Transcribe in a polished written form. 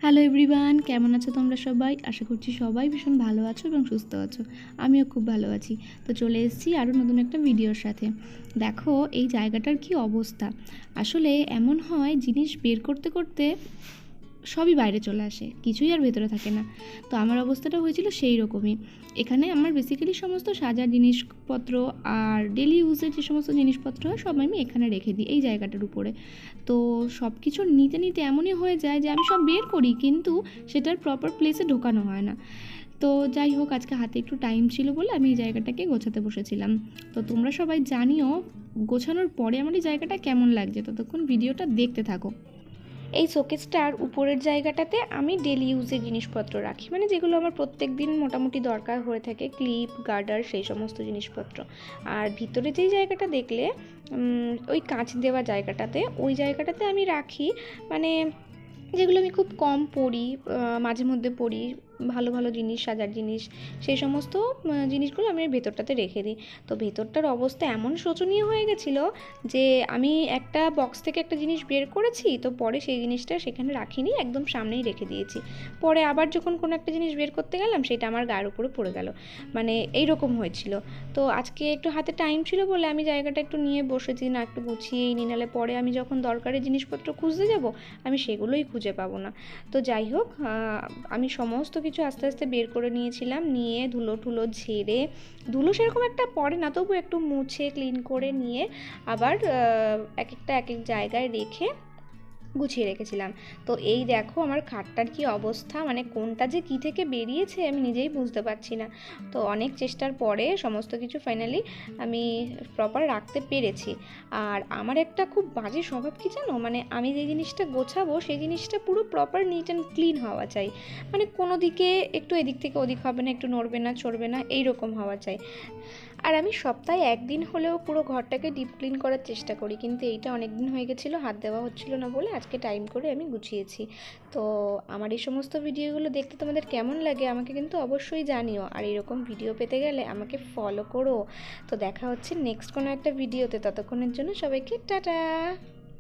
Hello everyone, কেমন আছো তোমরা সবাই? আশা করছি সবাই ভীষণ ভালো আছো এবং সুস্থ আছো। আমিও খুব ভালো আছি। তো চলে এসেছি আরও নতুন একটা ভিডিওর সাথে। দেখো এই জায়গাটার কি অবস্থা। আসলে এমন হয় জিনিস বের করতে করতে সবই বাইরে চলে আসে, কিছুই আর ভেতরে থাকে না। তো আমার অবস্থাটা হয়েছিল সেই রকমই। এখানে আমার বেসিক্যালি সমস্ত সাজার জিনিসপত্র আর ডেলি ইউজের যে সমস্ত জিনিসপত্র হয় সব আমি এখানে রেখে দিই এই জায়গাটার উপরে। তো সব কিছু নিতে নিতে এমনই হয়ে যায় যে আমি সব বের করি, কিন্তু সেটার প্রপার প্লেসে ঢোকানো হয় না। তো যাই হোক, আজকে হাতে একটু টাইম ছিল বলে আমি এই জায়গাটাকে গোছাতে বসেছিলাম। তো তোমরা সবাই জানিও গোছানোর পরে আমার এই জায়গাটা কেমন লাগছে। ততক্ষণ ভিডিওটা দেখতে থাকো। এই শোকেসটার উপরের জায়গাটাতে আমি ডেলি ইউজের জিনিসপত্র রাখি, মানে যেগুলো আমার প্রত্যেক দিন মোটামুটি দরকার হয়ে থাকে, ক্লিপ, গার্ডার, সেই সমস্ত জিনিসপত্র। আর ভিতরে যেই জায়গাটা দেখলে ওই কাঁচ দেওয়া জায়গাটাতে, ওই জায়গাটাতে আমি রাখি মানে যেগুলো আমি খুব কম পরি, মাঝে মধ্যে পরি, ভালো ভালো জিনিস, সাজার জিনিস, সেই সমস্ত জিনিসগুলো আমি ভেতরটাতে রেখে দিই। তো ভেতরটার অবস্থা এমন শোচনীয় হয়ে গেছিলো যে আমি একটা বক্স থেকে একটা জিনিস বের করেছি, তো পরে সেই জিনিসটা সেখানে রাখিনি, একদম সামনেই রেখে দিয়েছি। পরে আবার যখন কোনো একটা জিনিস বের করতে গেলাম সেটা আমার গায়ের উপরে পড়ে গেল, মানে এইরকম হয়েছিল। তো আজকে একটু হাতে টাইম ছিল বলে আমি জায়গাটা একটু নিয়ে বসেছি, না একটু গুছিয়েই নিই, নাহলে পরে আমি যখন দরকারি জিনিসপত্র খুঁজতে যাব আমি সেগুলোই খুঁজে পাবো না। তো যাই হোক, আমি সমস্ত কিছু আস্তে আস্তে বের করে নিয়েছিলাম, নিয়ে ধুলো টুলো ঝেড়ে, ধুলো সেরকম একটা পড়ে না, তবু একটু মুছে ক্লিন করে নিয়ে আবার এক একটা এক এক জায়গায় রেখে গুছিয়ে রেখেছিলাম। তো এই দেখো আমার খাটটার কি অবস্থা, মানে কোনটা যে কী থেকে বেরিয়েছে আমি নিজেই বুঝতে পারছি না। তো অনেক চেষ্টার পরে সমস্ত কিছু ফাইনালি আমি প্রপার রাখতে পেরেছি। আর আমার একটা খুব বাজে স্বভাব কী জানো, মানে আমি যে জিনিসটা গোছাবো সেই জিনিসটা পুরো প্রপার নিট অ্যান্ড ক্লিন হওয়া চাই, মানে কোনো দিকে একটু এদিক থেকে ওদিক হবে না, একটু নড়বে না চড়বে না, এইরকম হওয়া চাই। আর আমি সপ্তাহে একদিন হলেও পুরো ঘরটাকে ডিপ ক্লিন করার চেষ্টা করি, কিন্তু এইটা অনেক দিন হয়ে গেছিলো, হাত দেওয়া হচ্ছিলো না বলে আজকে টাইম করে আমি গুছিয়েছি। তো আমার এই সমস্ত ভিডিওগুলো দেখতে তোমাদের কেমন লাগে আমাকে কিন্তু অবশ্যই জানিও। আর এরকম ভিডিও পেতে গেলে আমাকে ফলো করো। তো দেখা হচ্ছে নেক্সট কোনো একটা ভিডিওতে, ততক্ষণের জন্য সবাইকে টাটা।